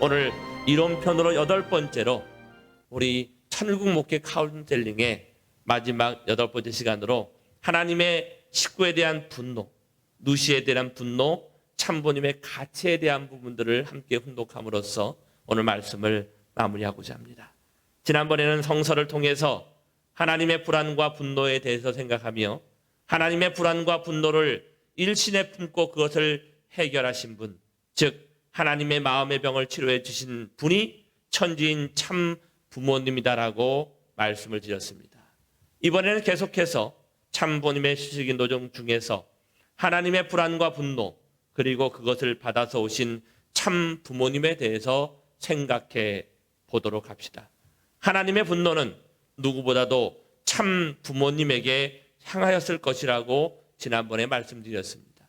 오늘 이론편으로 8번째로 우리 천일국 목회 카운셀링의 마지막 8번째 시간으로 하나님의 식구에 대한 분노, 누시에 대한 분노, 참부님의 가치에 대한 부분들을 함께 훈독함으로써 오늘 말씀을 마무리하고자 합니다. 지난번에는 성서를 통해서 하나님의 불안과 분노에 대해서 생각하며 하나님의 불안과 분노를 일신에 품고 그것을 해결하신 분, 즉 하나님의 마음의 병을 치료해 주신 분이 천지인 참 부모님이다라고 말씀을 드렸습니다. 이번에는 계속해서 참부모님의 수식인 노정 중에서 하나님의 불안과 분노 그리고 그것을 받아서 오신 참 부모님에 대해서 생각해 보도록 합시다. 하나님의 분노는 누구보다도 참 부모님에게 향하였을 것이라고 지난번에 말씀드렸습니다.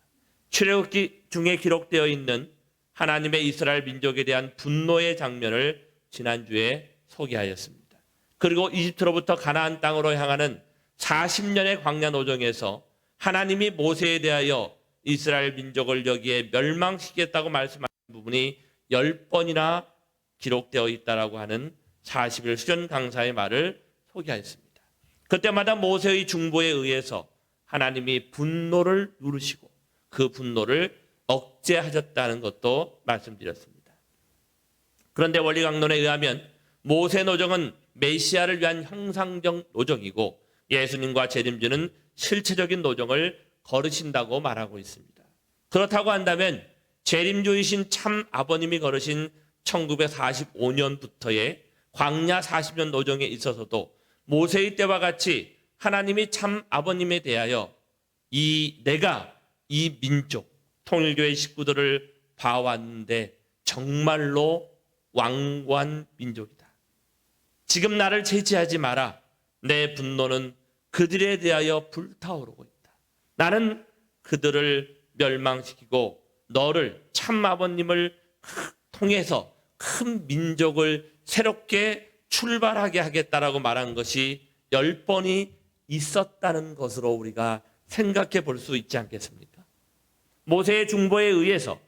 출애굽기 중에 기록되어 있는 하나님의 이스라엘 민족에 대한 분노의 장면을 지난주에 소개하였습니다. 그리고 이집트로부터 가나안 땅으로 향하는 40년의 광야 노정에서 하나님이 모세에 대하여 이스라엘 민족을 여기에 멸망시키겠다고 말씀하신 부분이 10번이나 기록되어 있다라고 하는 40일 수련 강사의 말을 소개하였습니다. 그때마다 모세의 중보에 의해서 하나님이 분노를 누르시고 그 분노를 억제하셨다는 것도 말씀드렸습니다. 그런데 원리강론에 의하면 모세 노정은 메시아를 위한 형상적 노정이고 예수님과 재림주는 실체적인 노정을 걸으신다고 말하고 있습니다. 그렇다고 한다면 재림주이신 참 아버님이 걸으신 1945년부터의 광야 40년 노정에 있어서도 모세의 때와 같이 하나님이 참 아버님에 대하여 내가 이 민족 통일교회 식구들을 봐왔는데 정말로 완고한 민족이다. 지금 나를 제지하지 마라. 내 분노는 그들에 대하여 불타오르고 있다. 나는 그들을 멸망시키고 너를 참 아버님을 통해서 큰 민족을 새롭게 출발하게 하겠다라고 말한 것이 10번이 있었다는 것으로 우리가 생각해 볼 수 있지 않겠습니까? 모세의 중보에 의해서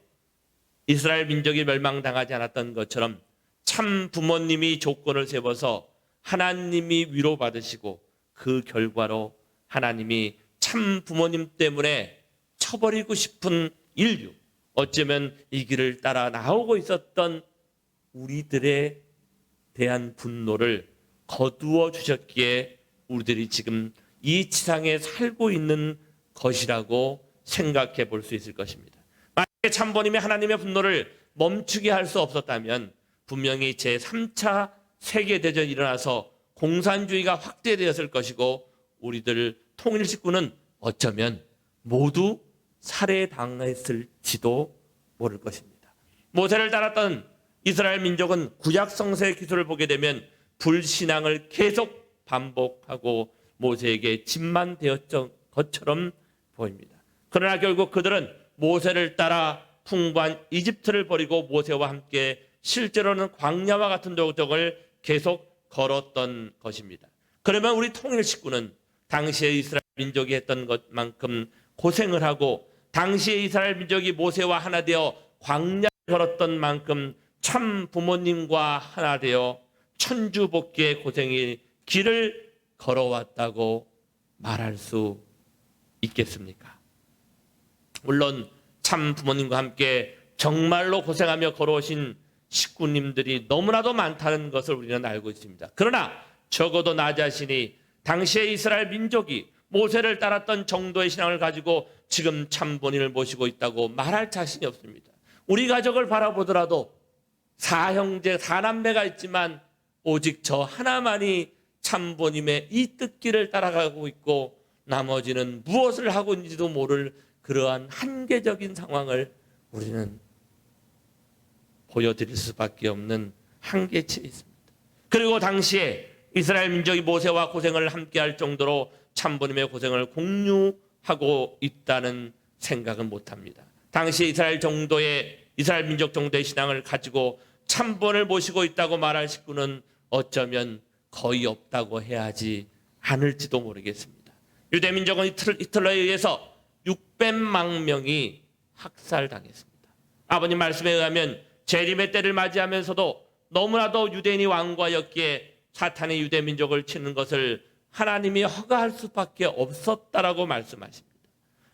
이스라엘 민족이 멸망당하지 않았던 것처럼 참 부모님이 조건을 세워서 하나님이 위로받으시고 그 결과로 하나님이 참 부모님 때문에 쳐버리고 싶은 인류, 어쩌면 이 길을 따라 나오고 있었던 우리들에 대한 분노를 거두어 주셨기에 우리들이 지금 이 지상에 살고 있는 것이라고 생각해 볼 수 있을 것입니다. 만약에 참부모님이 하나님의 분노를 멈추게 할 수 없었다면 분명히 제3차 세계대전이 일어나서 공산주의가 확대되었을 것이고 우리들 통일 식구는 어쩌면 모두 살해당했을지도 모를 것입니다. 모세를 따랐던 이스라엘 민족은 구약 성서의 기술을 보게 되면 불신앙을 계속 반복하고 모세에게 짐만 되었던 것처럼 보입니다. 그러나 결국 그들은 모세를 따라 풍부한 이집트를 버리고 모세와 함께 실제로는 광야와 같은 도적을 계속 걸었던 것입니다. 그러면 우리 통일 식구는 당시에 이스라엘 민족이 했던 것만큼 고생을 하고 당시에 이스라엘 민족이 모세와 하나 되어 광야를 걸었던 만큼 참 부모님과 하나 되어 천주복귀의 고생의 길을 걸어왔다고 말할 수 있겠습니까? 물론 참 부모님과 함께 정말로 고생하며 걸어오신 식구님들이 너무나도 많다는 것을 우리는 알고 있습니다. 그러나 적어도 나 자신이 당시의 이스라엘 민족이 모세를 따랐던 정도의 신앙을 가지고 지금 참부모님을 모시고 있다고 말할 자신이 없습니다. 우리 가족을 바라보더라도 4형제 4남매가 있지만 오직 저 하나만이 참부모님의 이 뜻길을 따라가고 있고 나머지는 무엇을 하고 있는지도 모를 그러한 한계적인 상황을 우리는 보여드릴 수밖에 없는 한계치에 있습니다. 그리고 당시에 이스라엘 민족이 모세와 고생을 함께할 정도로 참부모님의 고생을 공유하고 있다는 생각은 못합니다. 당시 이스라엘 민족 정도의 신앙을 가지고 참부모를 모시고 있다고 말할 식구는 어쩌면 거의 없다고 해야 하지 않을지도 모르겠습니다. 유대민족은 히틀러에 의해서 600만 명이 학살당했습니다. 아버님 말씀에 의하면 재림의 때를 맞이하면서도 너무나도 유대인이 왕과였기에 사탄이 유대 민족을 치는 것을 하나님이 허가할 수밖에 없었다라고 말씀하십니다.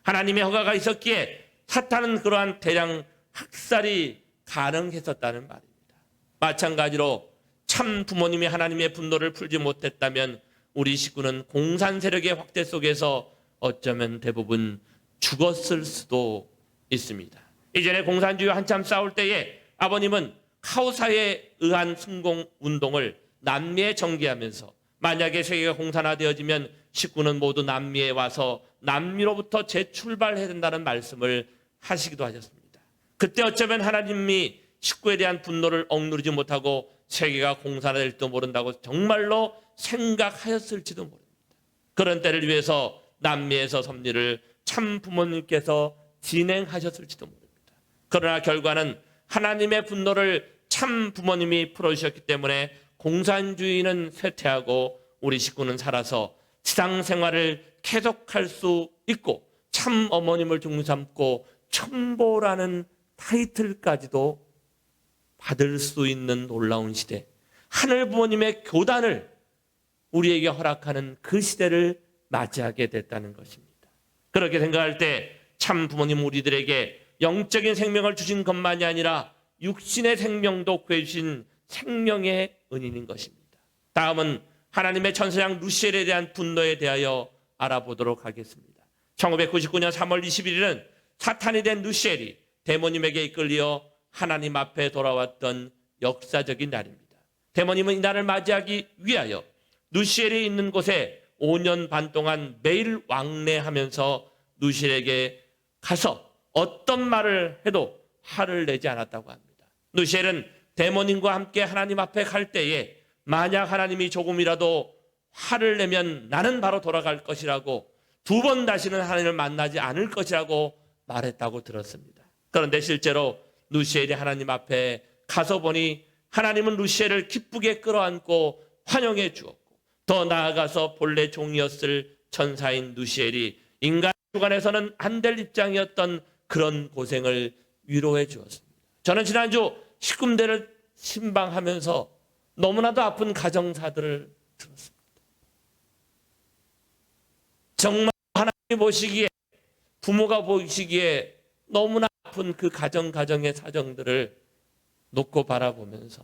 하나님의 허가가 있었기에 사탄은 그러한 대량 학살이 가능했었다는 말입니다. 마찬가지로 참 부모님이 하나님의 분노를 풀지 못했다면 우리 식구는 공산 세력의 확대 속에서 어쩌면 대부분 죽었을 수도 있습니다. 이전에 공산주의와 한참 싸울 때에 아버님은 카오사에 의한 순공 운동을 남미에 전개하면서 만약에 세계가 공산화되어지면 식구는 모두 남미에 와서 남미로부터 재출발해야 된다는 말씀을 하시기도 하셨습니다. 그때 어쩌면 하나님이 식구에 대한 분노를 억누르지 못하고 세계가 공산화될지도 모른다고 정말로 생각하였을지도 모릅니다. 그런 때를 위해서 남미에서 섭리를 참 부모님께서 진행하셨을지도 모릅니다. 그러나 결과는 하나님의 분노를 참 부모님이 풀어주셨기 때문에 공산주의는 쇠퇴하고 우리 식구는 살아서 지상 생활을 계속할 수 있고 참 어머님을 중삼고 천보라는 타이틀까지도 받을 수 있는 놀라운 시대, 하늘 부모님의 교단을 우리에게 허락하는 그 시대를 맞이하게 됐다는 것입니다. 그렇게 생각할 때 참 부모님 우리들에게 영적인 생명을 주신 것만이 아니라 육신의 생명도 구해주신 생명의 은인인 것입니다. 다음은 하나님의 천사장 루시엘에 대한 분노에 대하여 알아보도록 하겠습니다. 1999년 3월 21일은 사탄이 된 루시엘이 데모님에게 이끌려 하나님 앞에 돌아왔던 역사적인 날입니다. 데모님은 이 날을 맞이하기 위하여 루시엘이 있는 곳에 5년 반 동안 매일 왕래하면서 루시엘에게 가서 어떤 말을 해도 화를 내지 않았다고 합니다. 루시엘은 데모님과 함께 하나님 앞에 갈 때에 만약 하나님이 조금이라도 화를 내면 나는 바로 돌아갈 것이라고 두 번 다시는 하나님을 만나지 않을 것이라고 말했다고 들었습니다. 그런데 실제로 루시엘이 하나님 앞에 가서 보니 하나님은 루시엘을 기쁘게 끌어안고 환영해 주었고 더 나아가서 본래 종이었을 천사인 루시엘이 인간 주관에서는 안 될 입장이었던 그런 고생을 위로해 주었습니다. 저는 지난주 식금대를 신방하면서 너무나도 아픈 가정사들을 들었습니다. 정말 하나님이 보시기에 부모가 보시기에 너무나 아픈 그 가정의 사정들을 놓고 바라보면서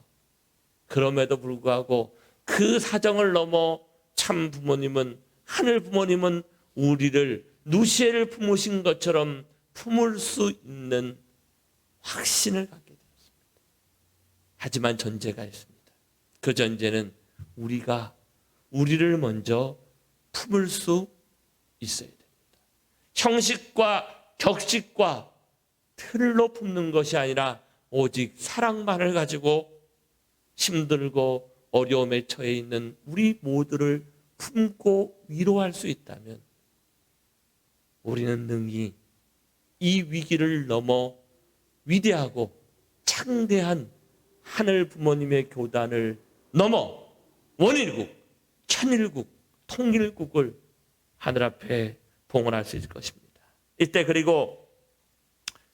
그럼에도 불구하고 그 사정을 넘어 참 부모님은 하늘 부모님은 우리를 루시엘을 품으신 것처럼 품을 수 있는 확신을 갖게 되었습니다. 하지만 전제가 있습니다. 그 전제는 우리가 우리를 먼저 품을 수 있어야 됩니다. 형식과 격식과 틀로 품는 것이 아니라 오직 사랑만을 가지고 힘들고 어려움에 처해 있는 우리 모두를 품고 위로할 수 있다면 우리는 능히 이 위기를 넘어 위대하고 창대한 하늘 부모님의 교단을 넘어 원일국, 천일국, 통일국을 하늘 앞에 봉헌할 수 있을 것입니다. 이때 그리고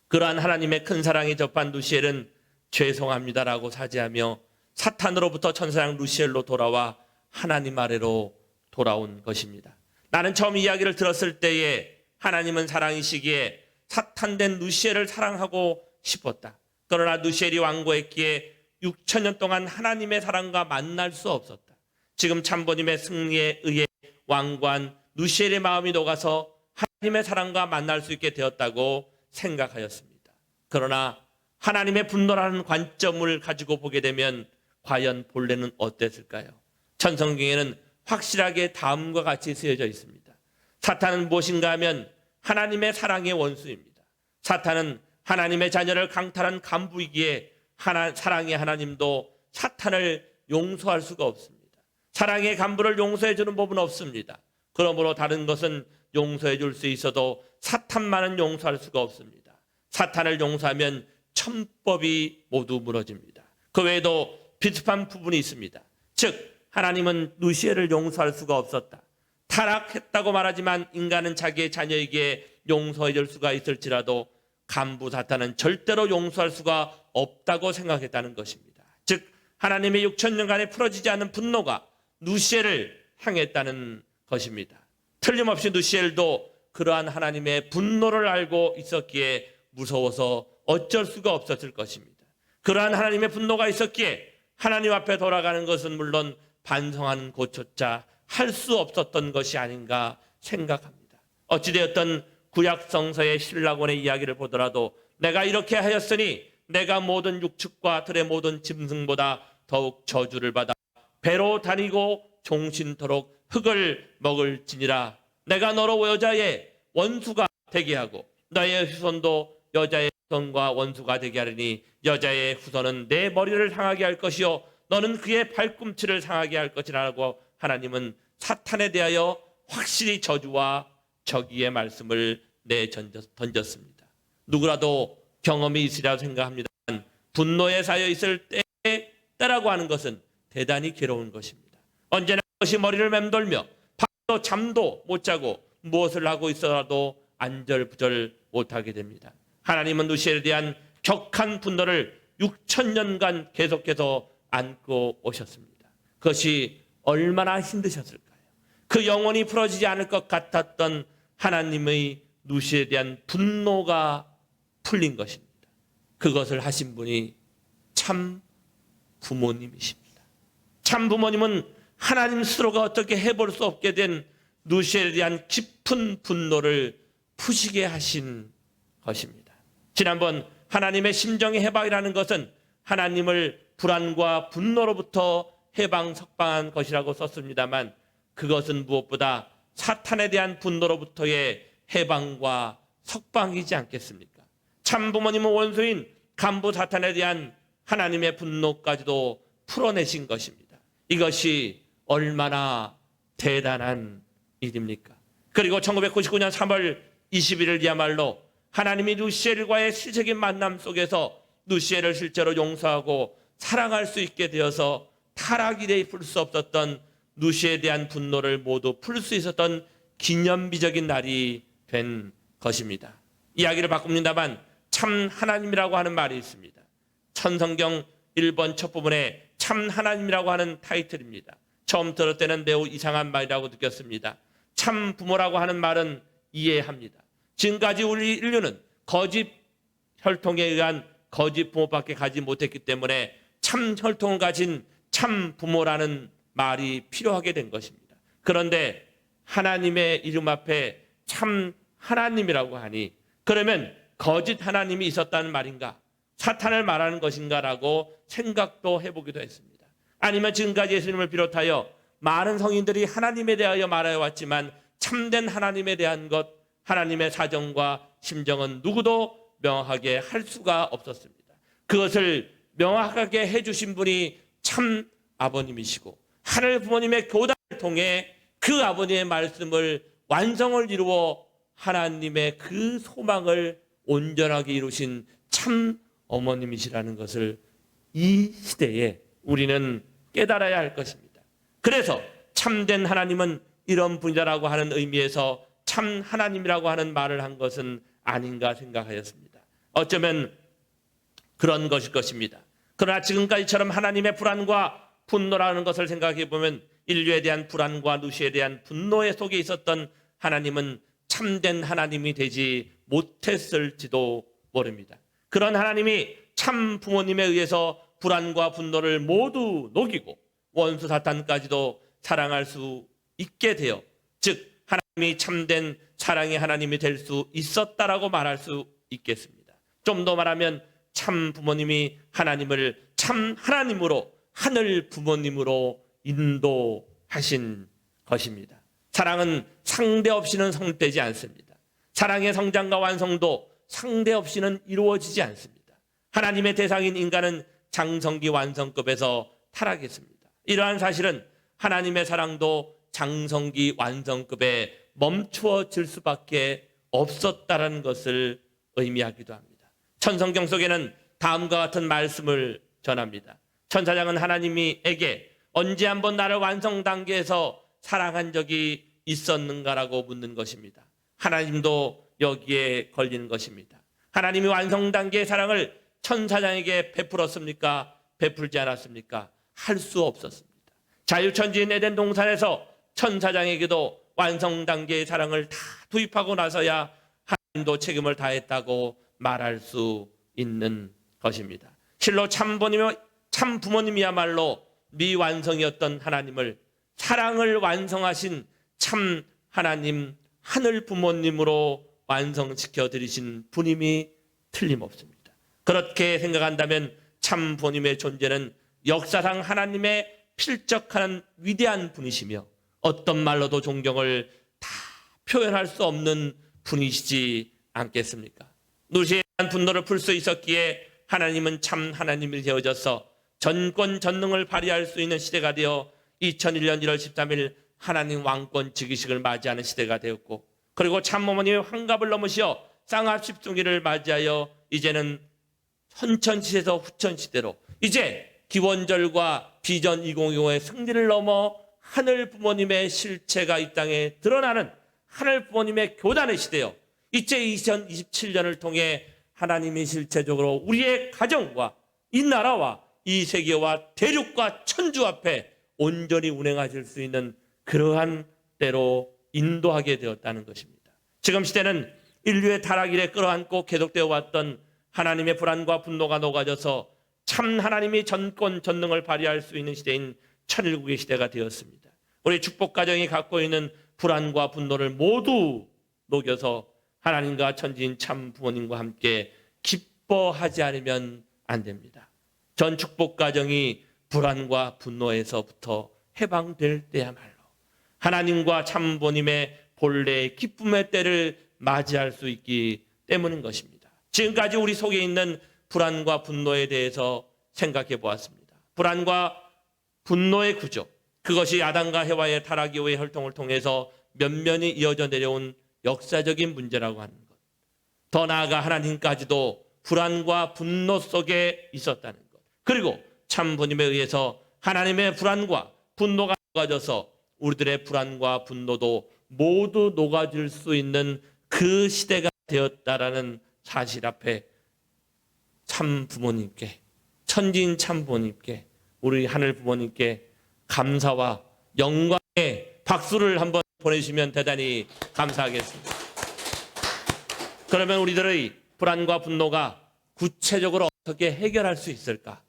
그러한 하나님의 큰 사랑에 접한 루시엘은 죄송합니다라고 사죄하며 사탄으로부터 천사장 루시엘로 돌아와 하나님 아래로 돌아온 것입니다. 나는 처음 이야기를 들었을 때에 하나님은 사랑이시기에 사탄된 루시엘을 사랑하고 싶었다. 그러나 루시엘이 완고했기에 6,000년 동안 하나님의 사랑과 만날 수 없었다. 지금 참부님의 승리에 의해 완고한 루시엘의 마음이 녹아서 하나님의 사랑과 만날 수 있게 되었다고 생각하였습니다. 그러나 하나님의 분노라는 관점을 가지고 보게 되면 과연 본래는 어땠을까요? 천성경에는 확실하게 다음과 같이 쓰여져 있습니다. 사탄은 무엇인가 하면 하나님의 사랑의 원수입니다. 사탄은 하나님의 자녀를 강탈한 간부이기에 사랑의 하나님도 사탄을 용서할 수가 없습니다. 사랑의 간부를 용서해 주는 법은 없습니다. 그러므로 다른 것은 용서해 줄 수 있어도 사탄만은 용서할 수가 없습니다. 사탄을 용서하면 천법이 모두 무너집니다. 그 외에도 비슷한 부분이 있습니다. 즉 하나님은 루시엘을 용서할 수가 없었다. 타락했다고 말하지만 인간은 자기의 자녀에게 용서해 줄 수가 있을지라도 간부 사탄은 절대로 용서할 수가 없다고 생각했다는 것입니다. 즉 하나님의 6천년간에 풀어지지 않은 분노가 누시엘을 향했다는 것입니다. 틀림없이 누시엘도 그러한 하나님의 분노를 알고 있었기에 무서워서 어쩔 수가 없었을 것입니다. 그러한 하나님의 분노가 있었기에 하나님 앞에 돌아가는 것은 물론 반성하는 것조차 할 수 없었던 것이 아닌가 생각합니다. 어찌되었던 구약성서의 신라곤의 이야기를 보더라도 내가 이렇게 하였으니 내가 모든 육축과 들의 모든 짐승보다 더욱 저주를 받아 배로 다니고 종신토록 흙을 먹을지니라. 내가 너로 여자의 원수가 되게 하고 너의 후손도 여자의 후손과 원수가 되게 하리니 여자의 후손은 내 머리를 상하게 할 것이요 너는 그의 발꿈치를 상하게 할 것이라고 하나님은 사탄에 대하여 확실히 저주와 저기의 말씀을 던졌습니다. 누구라도 경험이 있으리라 생각합니다만 분노에 쌓여 있을 때라고 하는 것은 대단히 괴로운 것입니다. 언제나 그것이 머리를 맴돌며 밤도 잠도 못 자고 무엇을 하고 있어도 안절부절 못하게 됩니다. 하나님은 누시엘에 대한 격한 분노를 6천년간 계속해서 안고 오셨습니다. 그것이 얼마나 힘드셨을까요? 그 영원히 풀어지지 않을 것 같았던 하나님의 누시엘에 대한 분노가 풀린 것입니다. 그것을 하신 분이 참 부모님이십니다. 참 부모님은 하나님 스스로가 어떻게 해볼 수 없게 된 누시엘에 대한 깊은 분노를 푸시게 하신 것입니다. 지난번 하나님의 심정의 해방이라는 것은 하나님을 불안과 분노로부터 해방 석방한 것이라고 썼습니다만 그것은 무엇보다 사탄에 대한 분노로부터의 해방과 석방이지 않겠습니까? 참 부모님은 원수인 간부 사탄에 대한 하나님의 분노까지도 풀어내신 것입니다. 이것이 얼마나 대단한 일입니까? 그리고 1999년 3월 21일이야말로 하나님이 누시엘과의 실적인 만남 속에서 누시엘을 실제로 용서하고 사랑할 수 있게 되어서 타락일에 풀 수 없었던 누시엘에 대한 분노를 모두 풀 수 있었던 기념비적인 날이 된 것입니다. 이야기를 바꿉니다만 참 하나님이라고 하는 말이 있습니다. 천성경 1번 첫 부분에 참 하나님이라고 하는 타이틀입니다. 처음 들을 때는 매우 이상한 말이라고 느꼈습니다. 참 부모라고 하는 말은 이해합니다. 지금까지 우리 인류는 거짓 혈통에 의한 거짓 부모밖에 가지 못했기 때문에 참 혈통을 가진 참 부모라는 말이 필요하게 된 것입니다. 그런데 하나님의 이름 앞에 참 하나님이라고 하니 그러면 거짓 하나님이 있었다는 말인가? 사탄을 말하는 것인가라고 생각도 해보기도 했습니다. 아니면 지금까지 예수님을 비롯하여 많은 성인들이 하나님에 대하여 말하여 왔지만 참된 하나님에 대한 것, 하나님의 사정과 심정은 누구도 명확하게 할 수가 없었습니다. 그것을 명확하게 해주신 분이 참 아버님이시고 하늘 부모님의 교단을 통해 그 아버님의 말씀을 완성을 이루어 하나님의 그 소망을 온전하게 이루신 참 어머님이시라는 것을 이 시대에 우리는 깨달아야 할 것입니다. 그래서 참된 하나님은 이런 분이라고 하는 의미에서 참 하나님이라고 하는 말을 한 것은 아닌가 생각하였습니다. 어쩌면 그런 것일 것입니다. 그러나 지금까지처럼 하나님의 불안과 분노라는 것을 생각해 보면 인류에 대한 불안과 누시에 대한 분노의 속에 있었던 하나님은 참된 하나님이 되지 못했을지도 모릅니다. 그런 하나님이 참 부모님에 의해서 불안과 분노를 모두 녹이고 원수 사탄까지도 사랑할 수 있게 되어 즉 하나님이 참된 사랑의 하나님이 될 수 있었다라고 말할 수 있겠습니다. 좀 더 말하면 참 부모님이 하나님을 참 하나님으로 하늘 부모님으로 인도하신 것입니다. 사랑은 상대 없이는 성립되지 않습니다. 사랑의 성장과 완성도 상대 없이는 이루어지지 않습니다. 하나님의 대상인 인간은 장성기 완성급에서 타락했습니다. 이러한 사실은 하나님의 사랑도 장성기 완성급에 멈추어질 수밖에 없었다라는 것을 의미하기도 합니다. 천성경 속에는 다음과 같은 말씀을 전합니다. 천사장은 하나님에게 언제 한번 나를 완성 단계에서 사랑한 적이 있었는가라고 묻는 것입니다. 하나님도 여기에 걸리는 것입니다. 하나님이 완성 단계의 사랑을 천사장에게 베풀었습니까? 베풀지 않았습니까? 할 수 없었습니다. 자유천지인 에덴 동산에서 천사장에게도 완성 단계의 사랑을 다 도입하고 나서야 하나님도 책임을 다했다고 말할 수 있는 것입니다. 실로 참 부모님이야말로 미완성이었던 하나님을 사랑을 완성하신 참 하나님, 하늘 부모님으로 완성시켜 드리신 분임이 틀림없습니다. 그렇게 생각한다면 참 부모님의 존재는 역사상 하나님의 필적한 위대한 분이시며 어떤 말로도 존경을 다 표현할 수 없는 분이시지 않겠습니까? 누시에 대한 분노를 풀 수 있었기에 하나님은 참 하나님이 되어져서 전권 전능을 발휘할 수 있는 시대가 되어 2001년 1월 13일 하나님 왕권 즉위식을 맞이하는 시대가 되었고, 그리고 참 어머니의 환갑을 넘으시어 쌍합 십중기를 맞이하여 이제는 선천시대에서 후천시대로 이제 기원절과 비전 2025의 승리를 넘어 하늘 부모님의 실체가 이 땅에 드러나는 하늘 부모님의 교단의 시대요. 이제 2027년을 통해 하나님이 실체적으로 우리의 가정과 이 나라와 이 세계와 대륙과 천주 앞에 온전히 운행하실 수 있는 그러한 때로 인도하게 되었다는 것입니다. 지금 시대는 인류의 타락 이래 끌어안고 계속되어 왔던 하나님의 불안과 분노가 녹아져서 참 하나님이 전권 전능을 발휘할 수 있는 시대인 천일국의 시대가 되었습니다. 우리 축복가정이 갖고 있는 불안과 분노를 모두 녹여서 하나님과 천지인 참 부모님과 함께 기뻐하지 않으면 안 됩니다. 전 축복가정이 불안과 분노에서부터 해방될 때야말로 하나님과 참 부모님의 본래의 기쁨의 때를 맞이할 수 있기 때문인 것입니다. 지금까지 우리 속에 있는 불안과 분노에 대해서 생각해 보았습니다. 불안과 분노의 구조, 그것이 아담과 해와의 타락 이후의 혈통을 통해서 면면이 이어져 내려온 역사적인 문제라고 하는 것. 더 나아가 하나님까지도 불안과 분노 속에 있었다는 것. 그리고 참 부모님에 의해서 하나님의 불안과 분노가 녹아져서 우리들의 불안과 분노도 모두 녹아질 수 있는 그 시대가 되었다라는 사실 앞에 참 부모님께, 천지인 참 부모님께, 우리 하늘 부모님께 감사와 영광의 박수를 한번 보내주시면 대단히 감사하겠습니다. 그러면 우리들의 불안과 분노가 구체적으로 어떻게 해결할 수 있을까?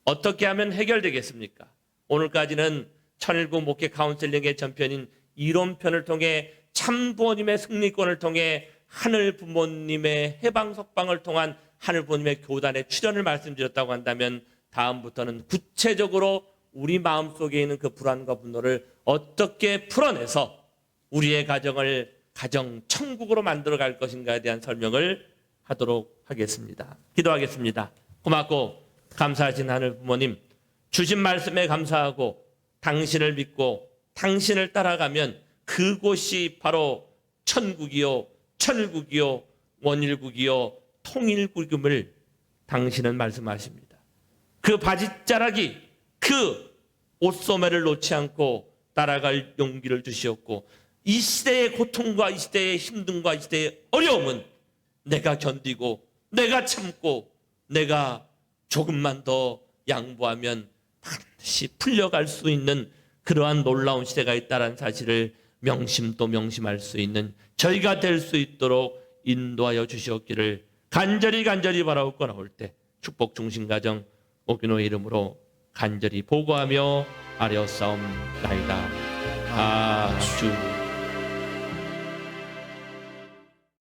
어떻게 하면 해결되겠습니까? 오늘까지는 천일국 목회 카운셀링의 전편인 이론편을 통해 참 부모님의 승리권을 통해 하늘 부모님의 해방 석방을 통한 하늘 부모님의 교단의 출현을 말씀드렸다고 한다면 다음부터는 구체적으로 우리 마음속에 있는 그 불안과 분노를 어떻게 풀어내서 우리의 가정을 가정 천국으로 만들어갈 것인가에 대한 설명을 하도록 하겠습니다. 기도하겠습니다. 고맙고 감사하신 하늘 부모님, 주신 말씀에 감사하고 당신을 믿고 당신을 따라가면 그곳이 바로 천국이요, 천일국이요, 원일국이요, 통일국임을 당신은 말씀하십니다. 그 바짓자락이 그 옷소매를 놓지 않고 따라갈 용기를 주시었고, 이 시대의 고통과 이 시대의 힘듦과 이 시대의 어려움은 내가 견디고 내가 참고 내가 조금만 더 양보하면 반드시 풀려갈 수 있는 그러한 놀라운 시대가 있다는 사실을 명심 또 명심할 수 있는 저희가 될 수 있도록 인도하여 주시옵기를 간절히 바라옵고 나올 때 축복 중심 가정 오균호의 이름으로 간절히 보고하며 아뢰었사옵나이다. 아주